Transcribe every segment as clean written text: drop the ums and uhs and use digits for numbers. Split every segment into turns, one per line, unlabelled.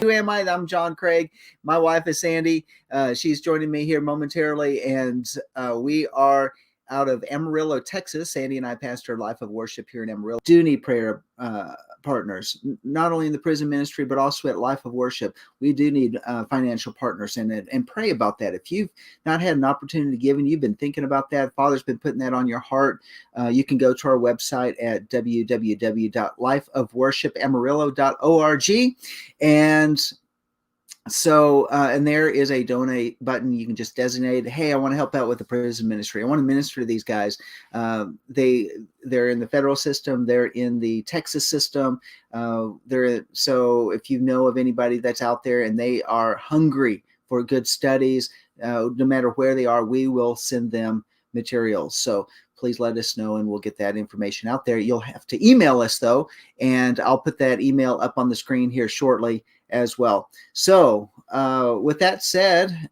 Who am I? I'm John Craig. My wife is Sandi. She's joining me here momentarily, and we are out of Amarillo, Texas. Sandi and I pastor Life of Worship here in Amarillo. Do need prayer partners, not only in the prison ministry, but also at Life of Worship. We do need financial partners in it, and pray about that. If you've not had an opportunity to give and you've been thinking about that, Father's been putting that on your heart, you can go to our website at www.lifeofworshipamarillo.org. And so, and there is a donate button. You can just designate, hey, I want to help out with the prison ministry. I want to minister to these guys. They're in the federal system. They're in the Texas system. So if you know of anybody that's out there and they are hungry for good studies, no matter where they are, we will send them materials. So please let us know and we'll get that information out there. You'll have to email us though, and I'll put that email up on the screen here shortly as well. So with that said,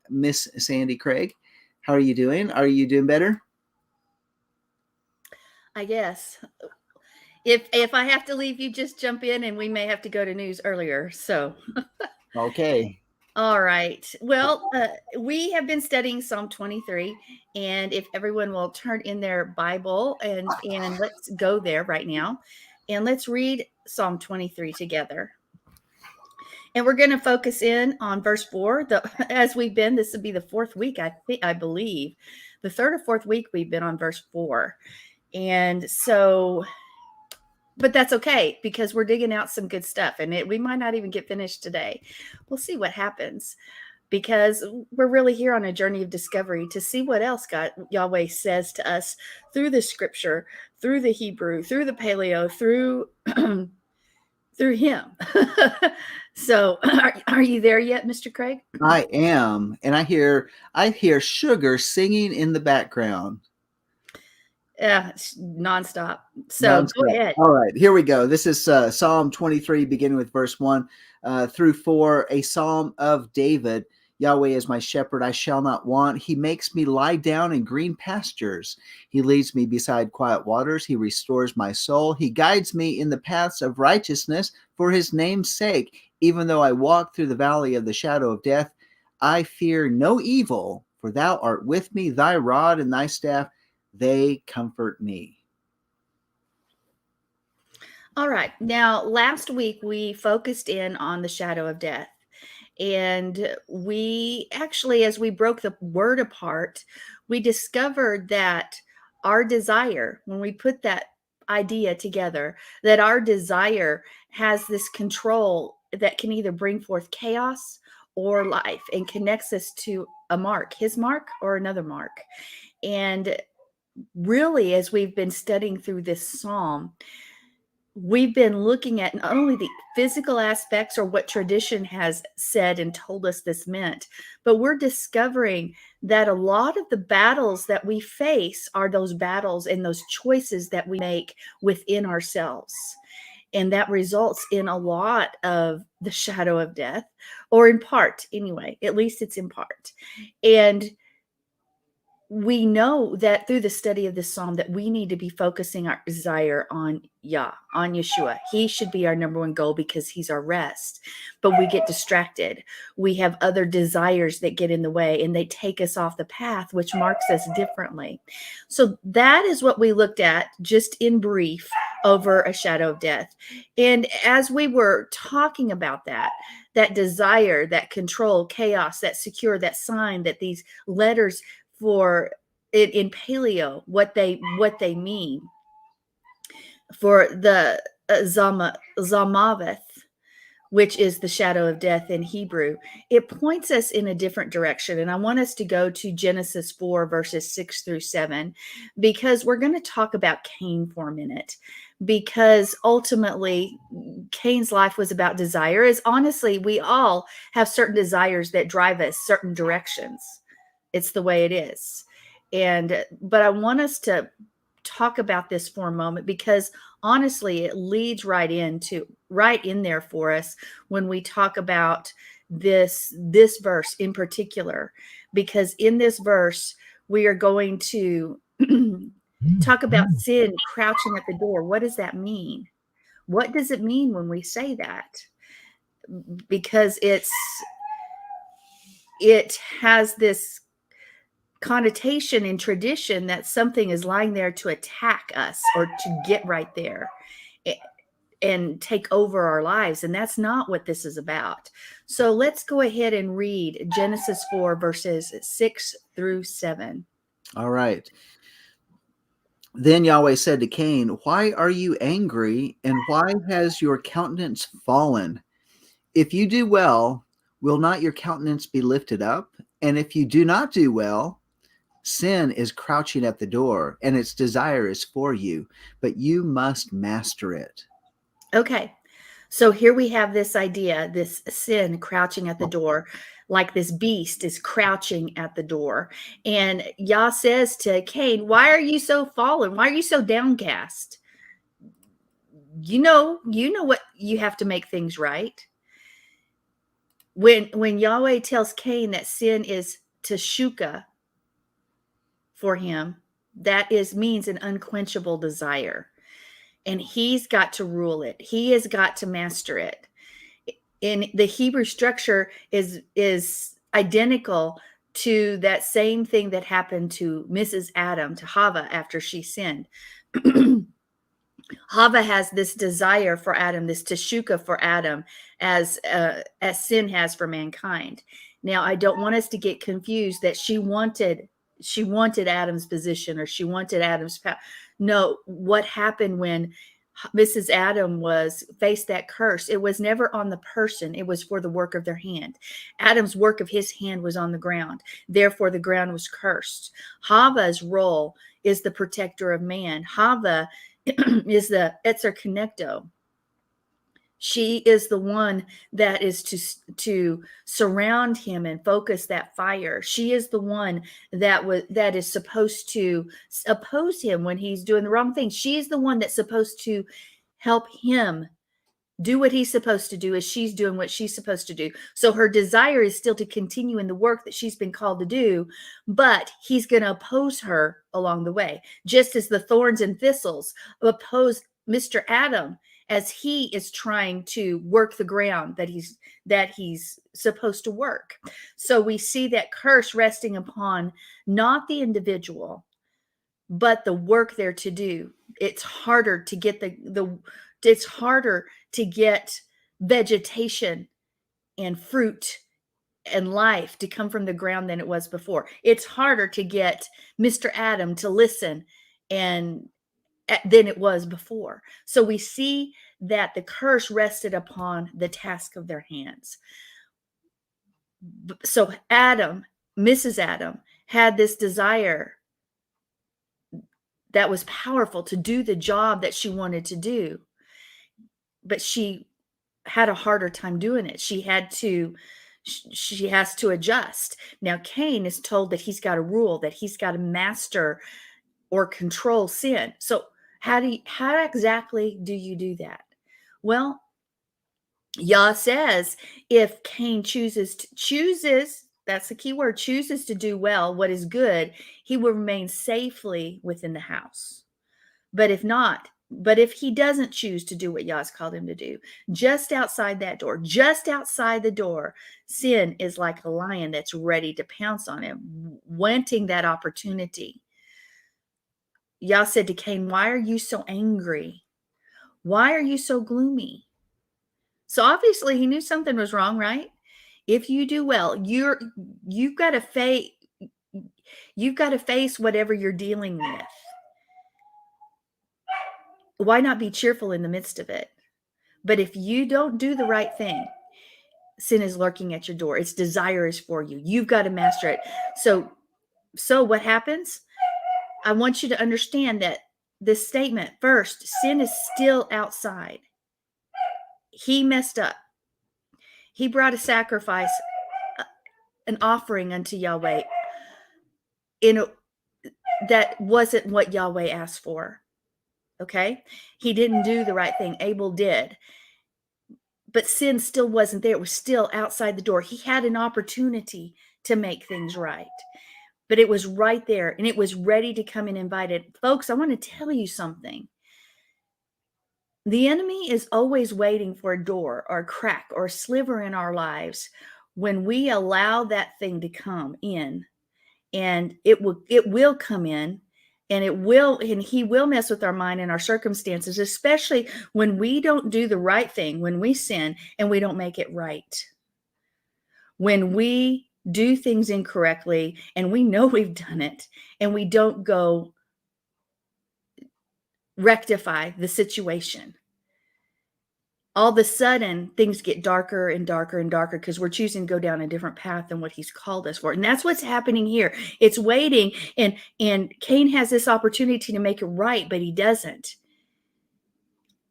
Miss Sandi Craig, how are you doing? Are you doing better?
I guess. If I have to leave, you just jump in and we may have to go to news earlier. So
okay.
All right. Well, we have been studying Psalm 23, and if everyone will turn in their Bible and let's go there right now, and let's read Psalm 23 together. And we're going to focus in on verse 4. This would be the fourth week, I believe, the third or fourth week we've been on verse 4, and so. But that's okay because we're digging out some good stuff, and we might not even get finished today. We'll see what happens because we're really here on a journey of discovery to see what else Yahweh says to us through the scripture, through the Hebrew, through the Paleo, through him. So are you there yet, Mr. Craig?
I am, and I hear Sugar singing in the background.
Yeah, nonstop. So
nonstop.
Go ahead.
All right, here we go. This is Psalm 23, beginning with verse 1 through 4, a psalm of David. Yahweh is my shepherd, I shall not want. He makes me lie down in green pastures. He leads me beside quiet waters. He restores my soul. He guides me in the paths of righteousness for his name's sake. Even though I walk through the valley of the shadow of death, I fear no evil, for thou art with me. Thy rod and thy staff, they comfort me.
All right. Now, last week we focused in on the shadow of death. And we actually, as we broke the word apart, we discovered that our desire, when we put that idea together, that our desire has this control that can either bring forth chaos or life and connects us to a mark, his mark or another mark. And really, as we've been studying through this psalm, we've been looking at not only the physical aspects or what tradition has said and told us this meant, but we're discovering that a lot of the battles that we face are those battles and those choices that we make within ourselves. And that results in a lot of the shadow of death, or in part anyway, at least it's in part. And we know that through the study of this psalm that we need to be focusing our desire on on Yeshua. He should be our number one goal because he's our rest. But we get distracted. We have other desires that get in the way and they take us off the path, which marks us differently. So that is what we looked at just in brief over a shadow of death. And as we were talking about that desire, that control, chaos, that secure, that sign, that these letters for it in Paleo, what they mean for the Zamaveth, which is the shadow of death in Hebrew, it points us in a different direction. And I want us to go to Genesis 4, verses 6 through 7, because we're going to talk about Cain for a minute. Because ultimately, Cain's life was about desire, as honestly, we all have certain desires that drive us certain directions. It's the way it is. But I want us to talk about this for a moment because honestly, it leads right in there for us when we talk about this verse in particular, because in this verse, we are going to talk about sin crouching at the door. What does that mean? What does it mean when we say that? because it has this connotation in tradition that something is lying there to attack us or to get right there and take over our lives. And that's not what this is about. So let's go ahead and read Genesis 4, verses 6 through 7.
All right. Then Yahweh said to Cain, "Why are you angry, and why has your countenance fallen? If you do well, will not your countenance be lifted up? And if you do not do well, sin is crouching at the door, and its desire is for you, but you must master it."
Okay. So here we have this idea, this sin crouching at the door, like this beast is crouching at the door. And Yah says to Cain, why are you so fallen? Why are you so downcast? You know what, you have to make things right. When Yahweh tells Cain that sin is teshuka for him, that means an unquenchable desire. And he's got to rule it. He has got to master it. In the Hebrew structure is identical to that same thing that happened to Mrs. Adam, to Hava, after she sinned. Hava has this desire for Adam, this teshuka for Adam, as sin has for mankind. Now, I don't want us to get confused that she wanted Adam's position, or she wanted Adam's power. No, what happened when Mrs. Adam faced that curse, it was never on the person, it was for the work of their hand. Adam's work of his hand was on the ground, therefore the ground was cursed. Hava's role is the protector of man. Hava is the Etzer Connecto. She is the one that is to surround him and focus that fire. She is the one that is supposed to oppose him when he's doing the wrong thing. She is the one that's supposed to help him do what he's supposed to do as she's doing what she's supposed to do. So her desire is still to continue in the work that she's been called to do, but he's going to oppose her along the way, just as the thorns and thistles oppose Mr. Adam as he is trying to work the ground that he's supposed to work. So we see that curse resting upon not the individual, but the work they're to do. It's harder to get it's harder to get vegetation and fruit and life to come from the ground than it was before. It's harder to get Mr. Adam to listen than it was before. So we see that the curse rested upon the task of their hands. So Mrs. Adam, had this desire that was powerful to do the job that she wanted to do, but she had a harder time doing it. She has to adjust. Now Cain is told that he's got to rule, that he's got to master or control sin. So how exactly do you do that? Well, Yah says if Cain chooses, that's the key word, chooses to do well, what is good, he will remain safely within the house. But if he doesn't choose to do what Yah's called him to do, just outside the door, sin is like a lion that's ready to pounce on him, wanting that opportunity. Yah said to Cain, why are you so angry? Why are you so gloomy? So obviously he knew something was wrong, right? If you do well, you've got to face whatever you're dealing with. Why not be cheerful in the midst of it? But if you don't do the right thing, sin is lurking at your door. Its desire is for you. You've got to master it. So what happens? I want you to understand that this statement, first, sin is still outside. He messed up. He brought a sacrifice, an offering unto Yahweh. That wasn't what Yahweh asked for. Okay? He didn't do the right thing. Abel did. But sin still wasn't there. It was still outside the door. He had an opportunity to make things right. But it was right there, and it was ready to come and invite it. Folks, I want to tell you something. The enemy is always waiting for a door or a crack or a sliver in our lives when we allow that thing to come in, and it will come in, and he will mess with our mind and our circumstances, especially when we don't do the right thing, when we sin and we don't make it right. When we do things incorrectly and we know we've done it and we don't go rectify the situation, all of a sudden things get darker and darker and darker because we're choosing to go down a different path than what he's called us for. And that's what's happening here. It's waiting, and Cain has this opportunity to make it right, but he doesn't.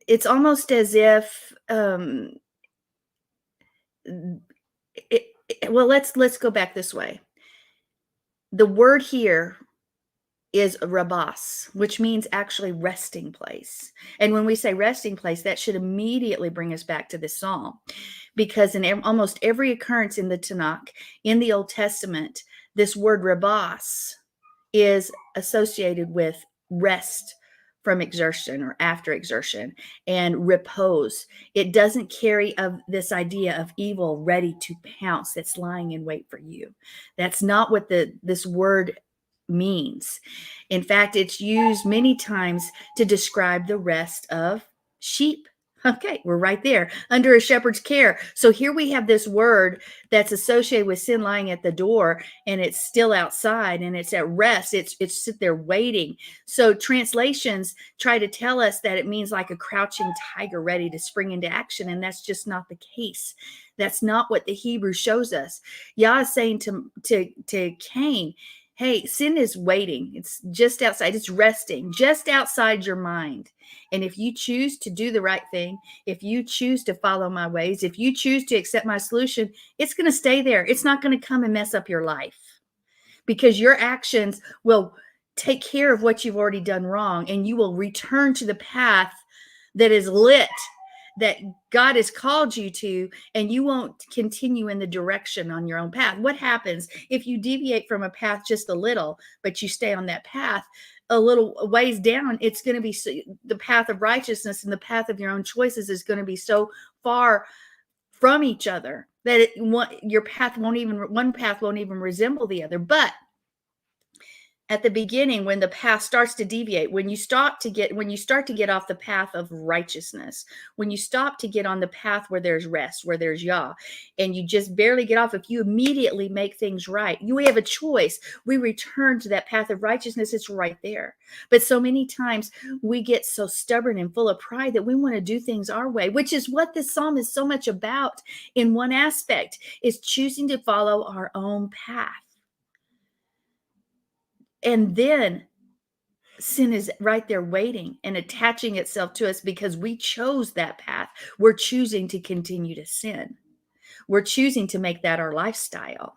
It's almost as if well, let's go back this way. The word here is rabas, which means actually resting place. And when we say resting place, that should immediately bring us back to this psalm, because in almost every occurrence in the Tanakh, in the Old Testament, this word rabas is associated with rest from exertion or after exertion, and repose. It doesn't carry of this idea of evil ready to pounce that's lying in wait for you. That's not what this word means. In fact, it's used many times to describe the rest of sheep. Okay, we're right there, under a shepherd's care. So here we have this word that's associated with sin lying at the door, and it's still outside, and it's at rest. It's sit there waiting. So translations try to tell us that it means like a crouching tiger ready to spring into action, and that's just not the case. That's not what the Hebrew shows us. Yah is saying to Cain, hey, sin is waiting. It's just outside. It's resting just outside your mind. And if you choose to do the right thing, if you choose to follow my ways, if you choose to accept my solution, it's going to stay there. It's not going to come and mess up your life, because your actions will take care of what you've already done wrong, and you will return to the path that is lit, that God has called you to, and you won't continue in the direction on your own path. What happens if you deviate from a path just a little, but you stay on that path a little ways down? It's going to be the path of righteousness, and the path of your own choices is going to be so far from each other that one path won't even resemble the other. But at the beginning, when the path starts to deviate, when you start to get off the path of righteousness, when you stop to get on the path where there's rest, where there's Yah, and you just barely get off, if you immediately make things right, you have a choice. We return to that path of righteousness. It's right there. But so many times we get so stubborn and full of pride that we want to do things our way, which is what this psalm is so much about. In one aspect, is choosing to follow our own path. And then sin is right there waiting and attaching itself to us because we chose that path. We're choosing to continue to sin. We're choosing to make that our lifestyle.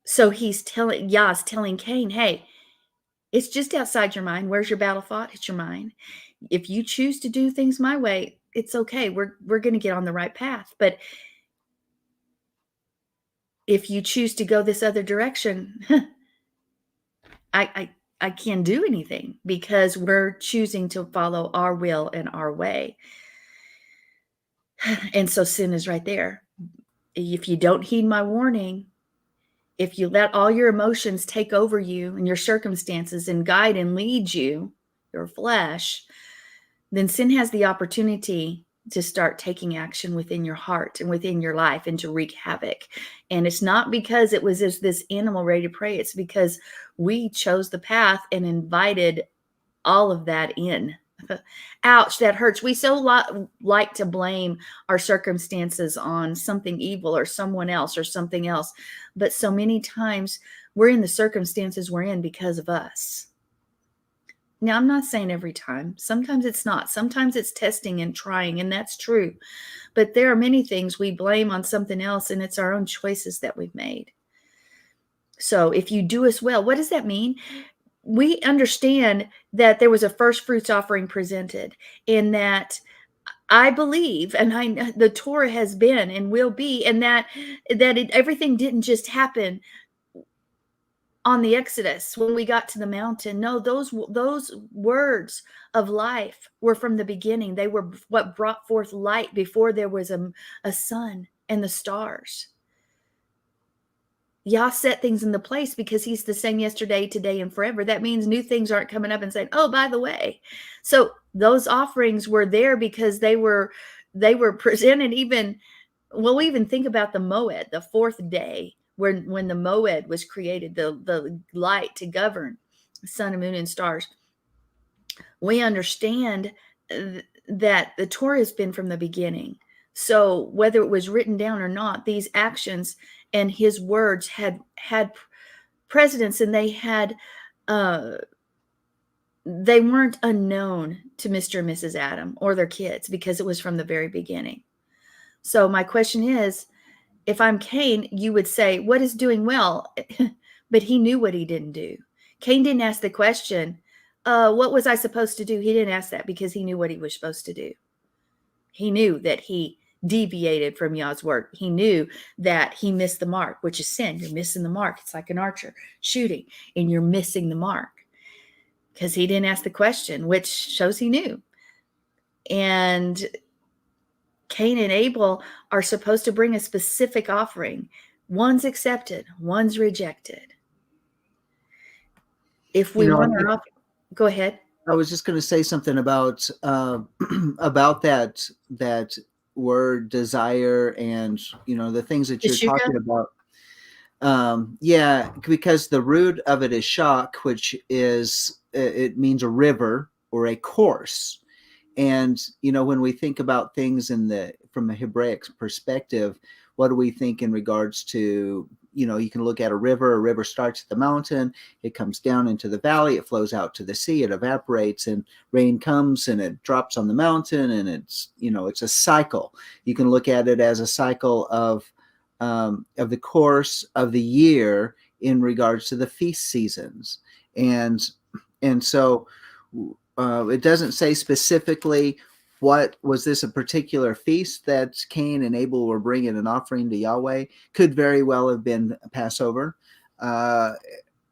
So Yah's telling Cain, hey, it's just outside your mind. Where's your battle fought? It's your mind. If you choose to do things my way, it's okay. We're going to get on the right path. But if you choose to go this other direction, I can't do anything, because we're choosing to follow our will and our way. And so sin is right there. If you don't heed my warning, if you let all your emotions take over you and your circumstances and guide and lead you, your flesh, then sin has the opportunity to start taking action within your heart and within your life and to wreak havoc. And it's not because it was this animal ready to prey. It's because we chose the path and invited all of that in. Ouch, that hurts. We so like to blame our circumstances on something evil or someone else or something else. But so many times we're in the circumstances we're in because of us. Now, I'm not saying every time. Sometimes it's not. Sometimes it's testing and trying, and that's true. But there are many things we blame on something else, and it's our own choices that we've made. So if you do us well, what does that mean? We understand that there was a first fruits offering presented, and that I believe, and the Torah has been and will be, and that everything didn't just happen on the Exodus when we got to the mountain. No, those words of life were from the beginning. They were what brought forth light before there was a sun and the stars. Yah set things in the place because he's the same yesterday, today, and forever. That means new things aren't coming up and saying, oh, by the way. So those offerings were there because they were presented. Even, well, we even think about the Moed, the fourth day, when the Moed was created, the light to govern the sun and moon and stars. We understand that the Torah has been from the beginning. So whether it was written down or not, these actions and his words had precedence, and they weren't unknown to Mr. and Mrs. Adam or their kids because it was from the very beginning. So my question is, if I'm Cain, you would say, what is doing well? But he knew what he didn't do. Cain didn't ask the question, what was I supposed to do? He didn't ask that because he knew what he was supposed to do. He knew that he deviated from Yah's word. He knew that he missed the mark, which is sin. You're missing the mark. It's like an archer shooting, and you're missing the mark because he didn't ask the question, which shows he knew. And Cain and Abel are supposed to bring a specific offering. One's accepted, one's rejected. If we want our offering, go ahead.
I was just going to say something about about that word desire, and the things that you're talking about. Yeah, because the root of it is shak, which is it means a river or a course. And when we think about things from a Hebraic perspective, what do we think in regards to, you can look at a river. A river starts at the mountain, it comes down into the valley, it flows out to the sea, it evaporates, and rain comes and it drops on the mountain, and it's a cycle. You can look at it as a cycle of the course of the year in regards to the feast seasons, and so it doesn't say specifically what was this a particular feast that Cain and Abel were bringing an offering to Yahweh. Could very well have been Passover,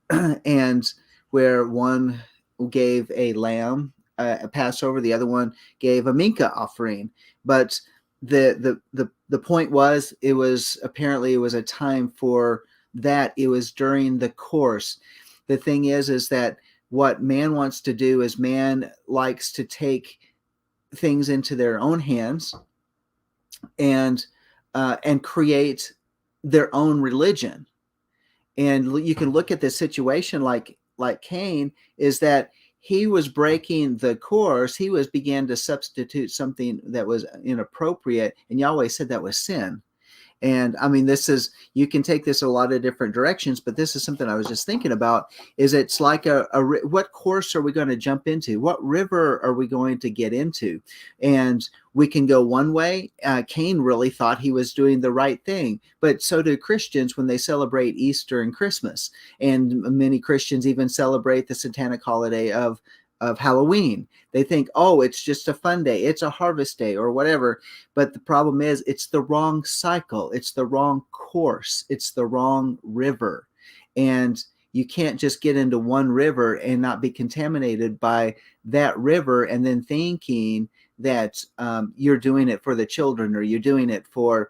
and where one gave a lamb, a Passover, the other one gave a mincha offering. But the point was, it was a time for that. It was during the course. The thing is that what man wants to do is man likes to take things into their own hands and create their own religion. And you can look at this situation like Cain, is that he was breaking the course. He began to substitute something that was inappropriate, and Yahweh said that was sin. And I mean, you can take this a lot of different directions, but this is something I was just thinking about. Is it's like what course are we going to jump into? What river are we going to get into? And we can go one way. Cain really thought he was doing the right thing, but so do Christians when they celebrate Easter and Christmas. And many Christians even celebrate the satanic holiday of Halloween. They think, oh, it's just a fun day, it's a harvest day or whatever. But the problem is, it's the wrong cycle, it's the wrong course, it's the wrong river. And you can't just get into one river and not be contaminated by that river and then thinking that you're doing it for the children, or you're doing it for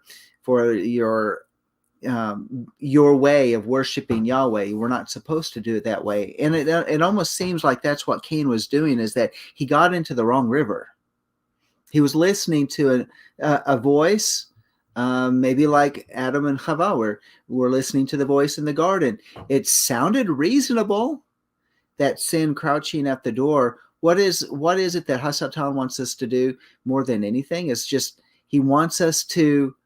your way of worshiping Yahweh. We're not supposed to do it that way. And it almost seems like that's what Cain was doing, is that he got into the wrong river. He was listening to a voice, maybe like Adam and Chava were listening to the voice in the garden. It sounded reasonable, that sin crouching at the door. What is it that Hasatan wants us to do more than anything? It's just, he wants us to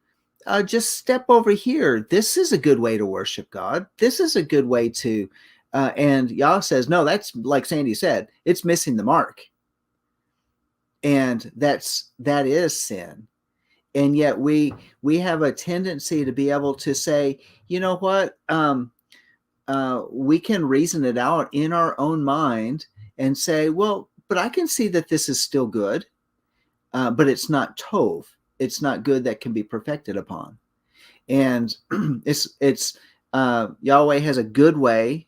just step over here. This is a good way to worship God. This is a good way to, and Yah says, no, that's, like Sandi said, it's missing the mark. And that is sin. And yet we have a tendency to be able to say, you know what, we can reason it out in our own mind and say, well, but I can see that this is still good, but it's not tov. It's not good that can be perfected upon. And it's Yahweh has a good way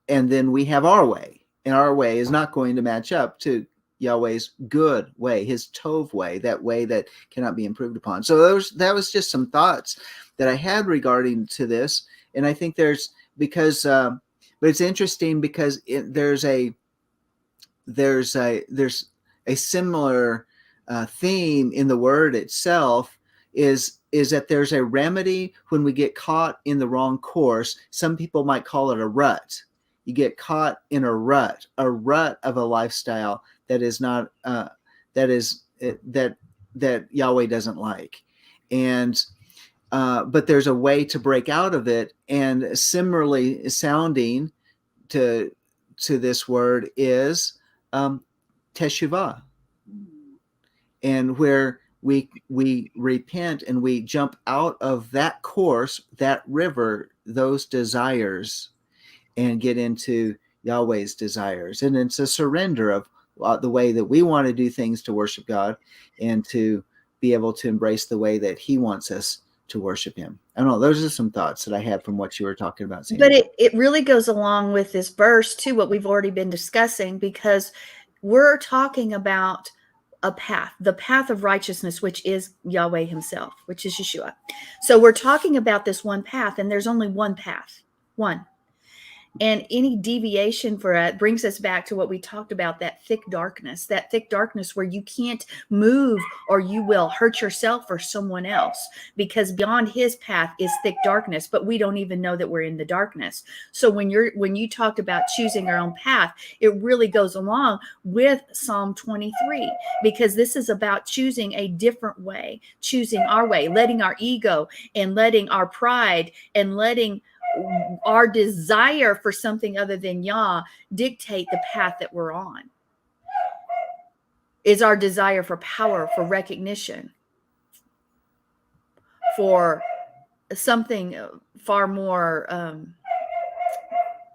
then we have our way, and our way is not going to match up to Yahweh's good way, his Tov way, that way that cannot be improved upon. So that was just some thoughts that I had regarding to this. And I think there's, because, but it's interesting because there's a similar theme in the word itself, is that there's a remedy when we get caught in the wrong course. Some people might call it a rut. You get caught in a rut of a lifestyle that is not that Yahweh doesn't like, and but there's a way to break out of it. And similarly sounding to this word is teshuvah, and where we repent and we jump out of that course, that river, those desires, and get into Yahweh's desires. And it's a surrender of the way that we want to do things to worship God, and to be able to embrace the way that he wants us to worship him. I don't know. Those are some thoughts that I had from what you were talking about, Sandy.
But it really goes along with this verse too, what we've already been discussing, because we're talking about a path, the path of righteousness, which is Yahweh himself, which is Yeshua. So we're talking about this one path, and there's only one path, one. And any deviation for it brings us back to what we talked about, that thick darkness where you can't move, or you will hurt yourself or someone else, because beyond his path is thick darkness, but we don't even know that we're in the darkness. So when you talked about choosing our own path, it really goes along with Psalm 23, because this is about choosing a different way, choosing our way, letting our ego and letting our pride and letting our desire for something other than Yah dictate the path that we're on. Is our desire for power, for recognition, for something far more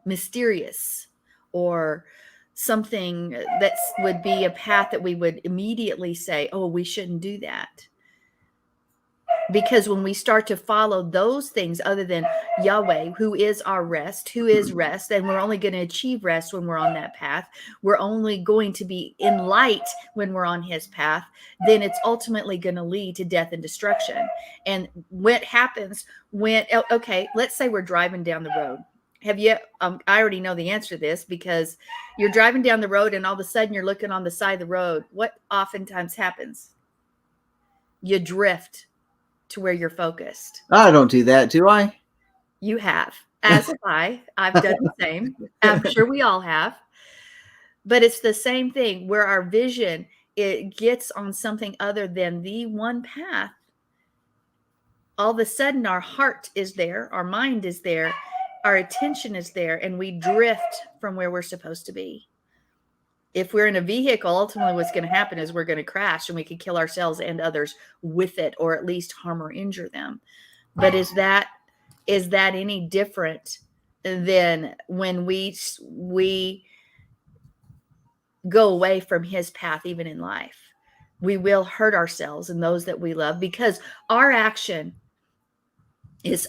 mysterious, or something that would be a path that we would immediately say, oh, we shouldn't do that. Because when we start to follow those things other than Yahweh, who is our rest, who is rest, and we're only going to achieve rest when we're on that path, we're only going to be in light when we're on his path, then it's ultimately going to lead to death and destruction. And what happens when, okay, let's say we're driving down the road. Have you, I already know the answer to this, because you're driving down the road and all of a sudden you're looking on the side of the road. What oftentimes happens? You drift to where you're focused.
I don't do that, do I?
You have, as have I. I've done the same. I'm sure we all have. But it's the same thing, where our vision, it gets on something other than the one path. All of a sudden, our heart is there, our mind is there, our attention is there, and we drift from where we're supposed to be. If we're in a vehicle, ultimately what's going to happen is we're going to crash, and we could kill ourselves and others with it, or at least harm or injure them. But is that any different than when we go away from his path, even in life? We will hurt ourselves and those that we love, because our actions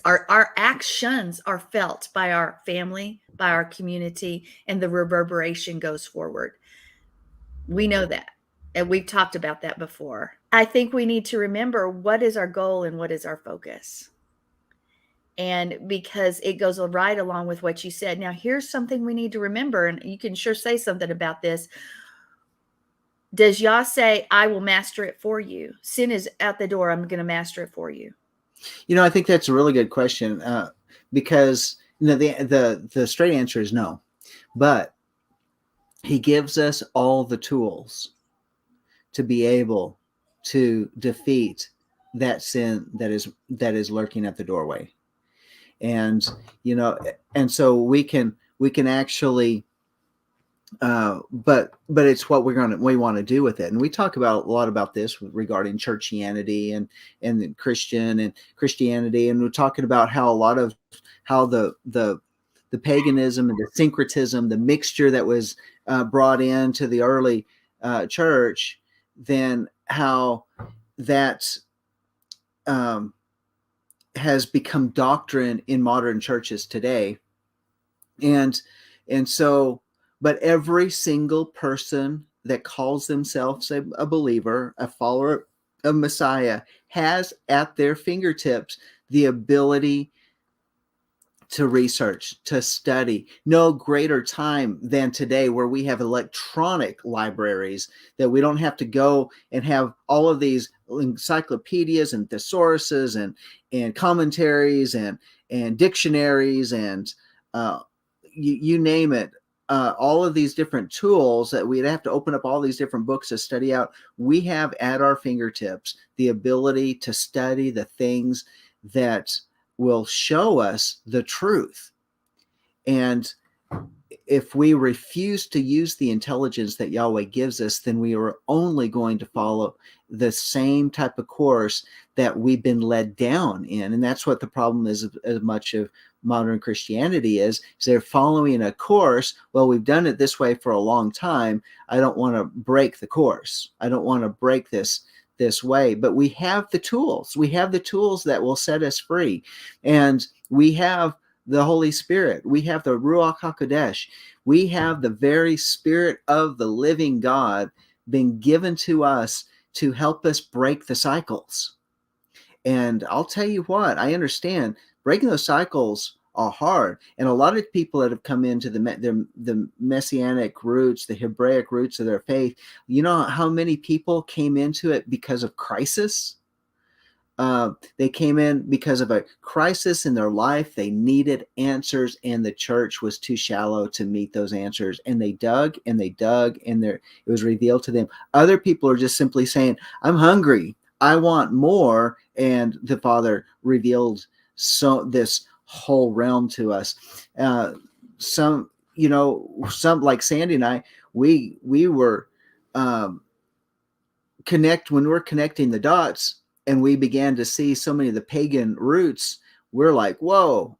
are felt by our family, by our community, and the reverberation goes forward. We know that, and we've talked about that before. I think we need to remember what is our goal and what is our focus. And because it goes right along with what you said. Now, here's something we need to remember, and you can sure say something about this. Does Yah say, I will master it for you? Sin is out the door. I'm going to master it for you.
I think that's a really good question, because the straight answer is no. But he gives us all the tools to be able to defeat that sin that is lurking at the doorway. And and so we can actually but it's what we want to do with it. And we talk about a lot about this regarding churchianity and Christianity, and we're talking about how the paganism and the syncretism, the mixture that was brought into the early church, then how that has become doctrine in modern churches today. And And so, but every single person that calls themselves a believer, a follower of Messiah, has at their fingertips the ability to research, to study. No greater time than today, where we have electronic libraries that we don't have to go and have all of these encyclopedias and thesauruses and commentaries and dictionaries and you name it. All of these different tools that we'd have to open up all these different books to study out. We have at our fingertips the ability to study the things that will show us the truth. And if we refuse to use the intelligence that Yahweh gives us, then we are only going to follow the same type of course that we've been led down in. And that's what the problem is, as much of modern Christianity is they're following a course. Well, we've done it this way for a long time. I don't want to break the course. I don't want to break this way. But we have the tools. We have the tools that will set us free. And we have the Holy Spirit. We have the Ruach HaKodesh. We have the very Spirit of the living God being given to us to help us break the cycles. And I'll tell you what, I understand breaking those cycles are hard. And a lot of people that have come into the Messianic roots, the Hebraic roots of their faith, you know how many people came into it because of crisis? They came in because of a crisis in their life. They needed answers, and the church was too shallow to meet those answers. And they dug and they dug, and it was revealed to them. Other people are just simply saying, I'm hungry. I want more. And the Father revealed this whole realm to us. Some like Sandi and I, we were when we're connecting the dots, and we began to see so many of the pagan roots, we're like, whoa,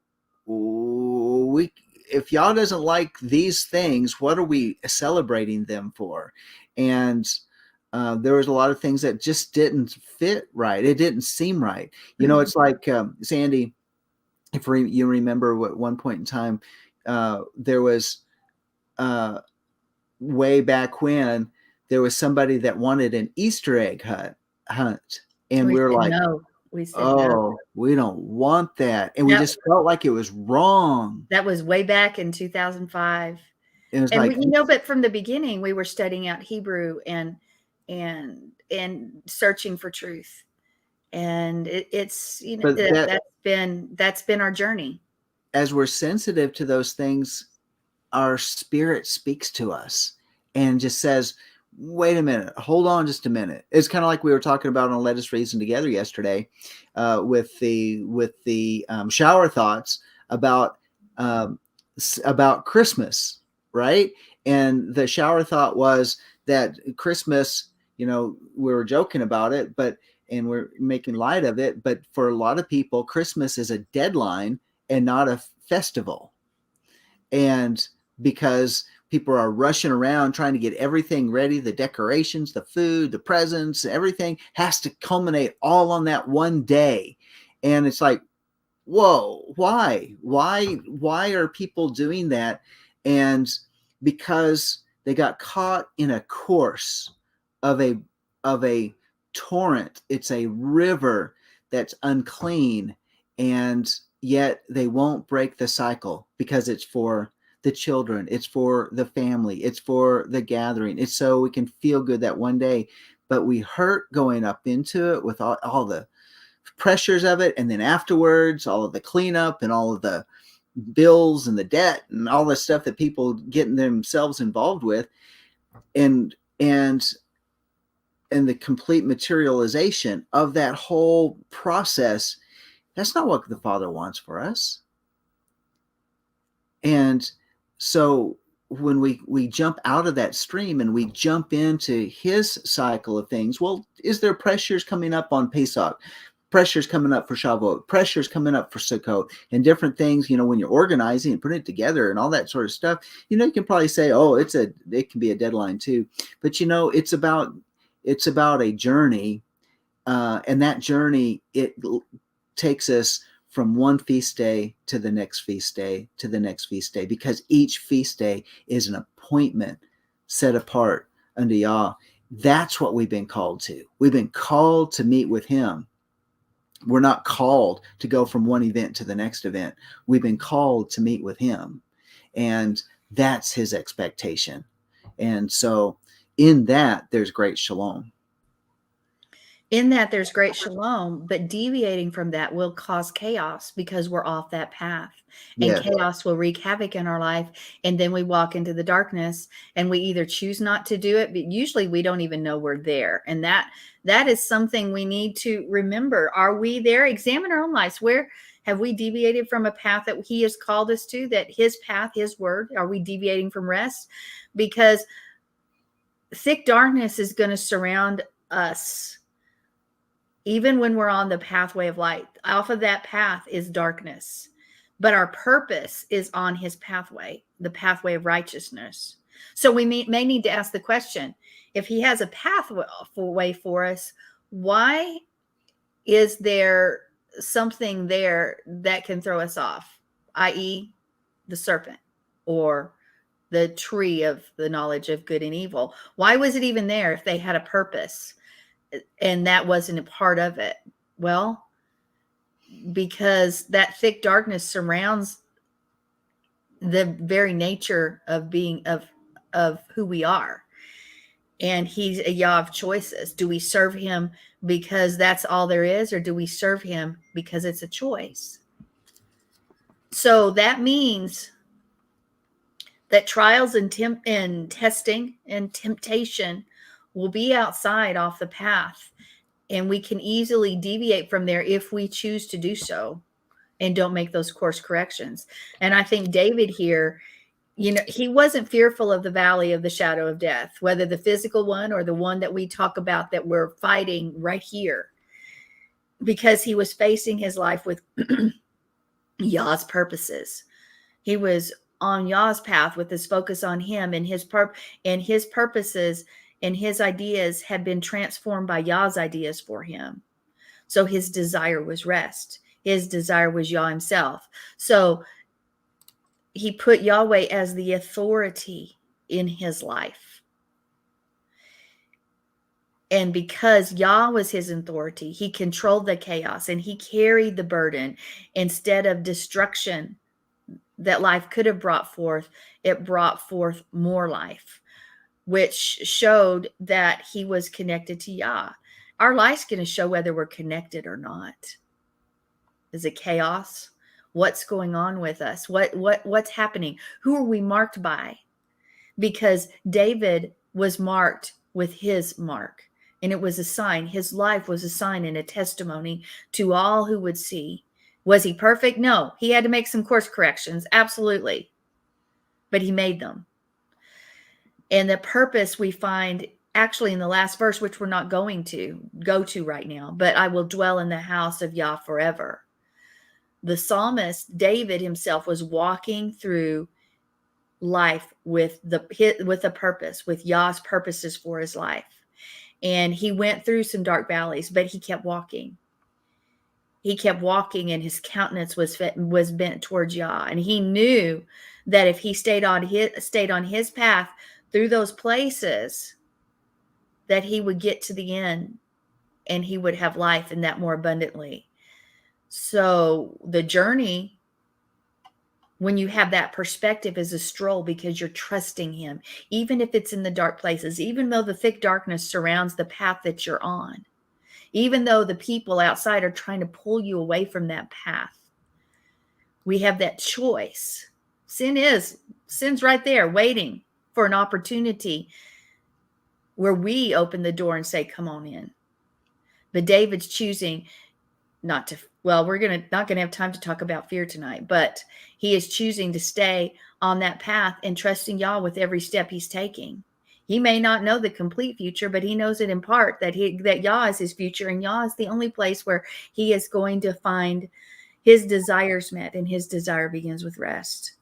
if Yah doesn't like these things, what are we celebrating them for? And there was a lot of things that just didn't fit right. It didn't seem right. It's like, Sandi, if you remember, at one point in time, there was way back when, there was somebody that wanted an Easter egg hunt. And we were like,
no. We said
oh,
no.
we don't want that. And we just felt like it was wrong.
That was way back in 2005.
It was
and but from the beginning, we were studying out Hebrew and searching for truth. And it's, that's been our journey.
As we're sensitive to those things, our spirit speaks to us and just says, wait a minute, hold on just a minute. It's kind of like we were talking about on Let Us Reason Together yesterday, with the shower thoughts about Christmas, right? And the shower thought was that Christmas, we were joking about it, and we're making light of it, but for a lot of people, Christmas is a deadline and not a festival. And because people are rushing around trying to get everything ready, the decorations, the food, the presents, everything has to culminate all on that one day. And it's like, whoa, why are people doing that? And because they got caught in a course of a torrent. It's a river that's unclean, and yet they won't break the cycle because it's for the children, it's for the family, it's for the gathering. It's so we can feel good that one day, but we hurt going up into it with all the pressures of it, and then afterwards all of the cleanup and all of the bills and the debt and all the stuff that people getting themselves involved with, and the complete materialization of that whole process. That's not what the Father wants for us. And so when we jump out of that stream and we jump into his cycle of things, well, is there pressures coming up on Pesach? Pressures coming up for Shavuot, pressures coming up for Sukkot, and different things, when you're organizing and putting it together and all that sort of stuff, you can probably say, oh, it can be a deadline too. But it's about a journey, and that journey, it takes us from one feast day to the next feast day to the next feast day, because each feast day is an appointment set apart unto Yah. That's what we've been called to. We've been called to meet with him. We're not called to go from one event to the next event. We've been called to meet with him. And that's his expectation. And so in that, there's great shalom.
In that, there's great shalom, but deviating from that will cause chaos because we're off that path. And
Yes.
chaos will wreak havoc in our life. And then we walk into the darkness and we either choose not to do it, but usually we don't even know we're there. And that is something we need to remember. Are we there? Examine our own lives. Where have we deviated from a path that he has called us to, that his path, his word? Are we deviating from rest? Because thick darkness is going to surround us. Even when we're on the pathway of light, off of that path is darkness, but our purpose is on his pathway, the pathway of righteousness. So we may need to ask the question, if he has a pathway for us, why is there something there that can throw us off, i.e. the serpent or the tree of the knowledge of good and evil? Why was it even there if they had a purpose? And that wasn't a part of it? Well, because that thick darkness surrounds the very nature of being of who we are. And he's a Yah of choices. Do we serve him because that's all there is, or do we serve him because it's a choice? So that means that trials and testing and temptation will be outside off the path. And we can easily deviate from there if we choose to do so and don't make those course corrections. And I think David here, he wasn't fearful of the valley of the shadow of death, whether the physical one or the one that we talk about that we're fighting right here, because he was facing his life with Yah's purposes. He was on Yah's path with his focus on him, and his purposes and his ideas had been transformed by Yah's ideas for him. So his desire was rest. His desire was Yah himself. So he put Yahweh as the authority in his life. And because Yah was his authority, he controlled the chaos and he carried the burden. Instead of destruction that life could have brought forth, it brought forth more life, which showed that he was connected to Yah. Our life's going to show whether we're connected or not. Is it chaos? What's going on with us? What's happening? Who are we marked by? Because David was marked with his mark, and it was a sign. His life was a sign and a testimony to all who would see. Was he perfect? No. He had to make some course corrections. Absolutely. But he made them. And the purpose we find actually in the last verse, which we're not going to go to right now, but I will dwell in the house of Yah forever. The psalmist David himself was walking through life with a purpose, with Yah's purposes for his life. And he went through some dark valleys, but he kept walking. He kept walking, and his countenance was bent towards Yah. And he knew that if he stayed on his path through those places, that he would get to the end and he would have life, and that more abundantly. So the journey, when you have that perspective, is a stroll because you're trusting him, even if it's in the dark places, even though the thick darkness surrounds the path that you're on, even though the people outside are trying to pull you away from that path. We have that choice. Sin's right there waiting for an opportunity where we open the door and say, come on in. But David's choosing not to, we're not going to have time to talk about fear tonight, but he is choosing to stay on that path and trusting Yah with every step he's taking. He may not know the complete future, but he knows it in part, that Yah is his future, and Yah is the only place where he is going to find his desires met, and his desire begins with rest.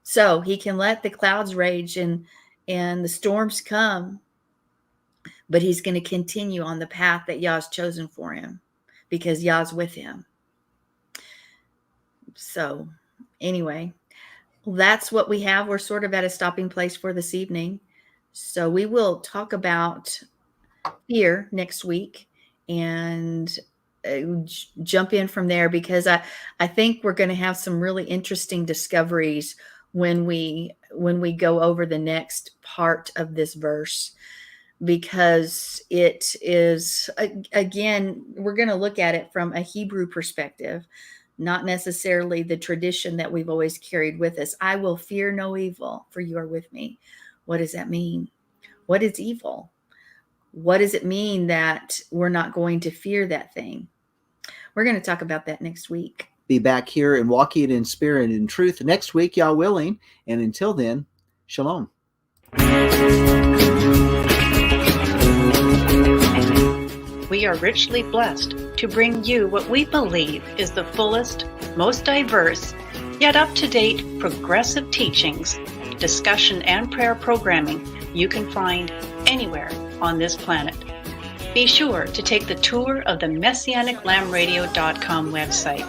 So he can let the clouds rage and the storms come, but he's going to continue on the path that Yah's chosen for him, because Yah's with him. So anyway, that's what we have. We're sort of at a stopping place for this evening. So we will talk about fear next week and jump in from there, because I think we're going to have some really interesting discoveries when we go over the next part of this verse, because it is, again, we're going to look at it from a Hebrew perspective, not necessarily the tradition that we've always carried with us. I will fear no evil, for you are with me. What does that mean? What is evil? What does it mean that we're not going to fear that thing? We're going to talk about that next week.
Be back here and walking in spirit and in truth next week, y'all willing. And until then, shalom.
We are richly blessed to bring you what we believe is the fullest, most diverse, yet up-to-date progressive teachings, discussion, and prayer programming you can find anywhere on this planet. Be sure to take the tour of the MessianicLambRadio.com website.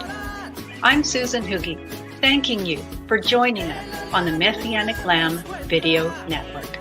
I'm Susan Hoogie, thanking you for joining us on the Messianic Lamb Video Network.